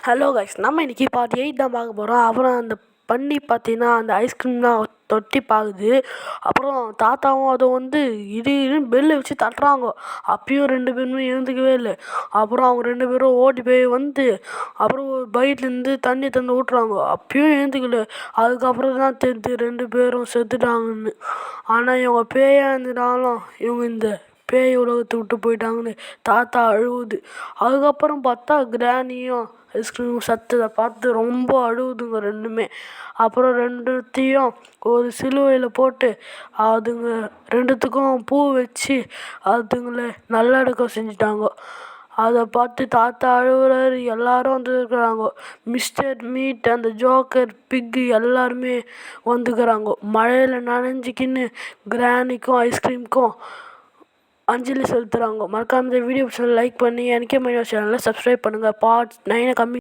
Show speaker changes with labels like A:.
A: Hello guys, நம்ம இன்றைக்கி part 8 தான் பார்க்க போகிறோம். அப்புறம் அந்த பண்ணி பார்த்தீங்கன்னா அந்த ஐஸ்கிரீம் தான் தொட்டி பார்க்குது. அப்புறம் தாத்தாவும் அதை இடின்னு பெல்லை வச்சு தட்டுறாங்க. அப்பயும் 2 பேருமே எழுந்துக்கவே இல்லை. அப்புறம் அவங்க 2 பேரும் ஓடி போய் அப்புறம் ஒரு பைட்லேருந்து தண்ணி தந்து ஊட்டுறாங்க. அப்பயும் எழுந்துக்கல. அதுக்கப்புறம் தான் தெரிஞ்சு 2 பேரும் செத்துட்டாங்கன்னு. ஆனால் இவங்க பேயாக இருந்துட்டாலும் இவங்க இந்த பேய் உலகத்தை விட்டு போயிட்டாங்கன்னு தாத்தா அழுவுது. அதுக்கப்புறம் பார்த்தா கிராணியும் ஐஸ்கிரீம் சத்ததை பார்த்து ரொம்ப அழுவுதுங்க ரெண்டுமே. அப்புறம் ரெண்டுத்தையும் ஒரு சிலுவையில் போட்டு அதுங்க ரெண்டுத்துக்கும் பூ வச்சு அதுங்களை நல்லடக்கம் செஞ்சிட்டாங்க. அதை பார்த்து தாத்தா அழுகுறாரு. எல்லாரும் வந்துருக்குறாங்க. மிஸ்டர் மீட், அந்த ஜோக்கர், பிக்கு எல்லாருமே வந்துக்கிறாங்க. மழையில் நனைஞ்சிக்கின்னு கிராணிக்கும் ஐஸ்கிரீமுக்கும் அஞ்சலி செலுத்துகிறாங்க. மறக்காம இந்த வீடியோ லைக் பண்ணி எனக்கே மைனஸ் சேனலை சப்ஸ்கிரைப் பண்ணுங்கள். பார்ட் 9 கம்மி.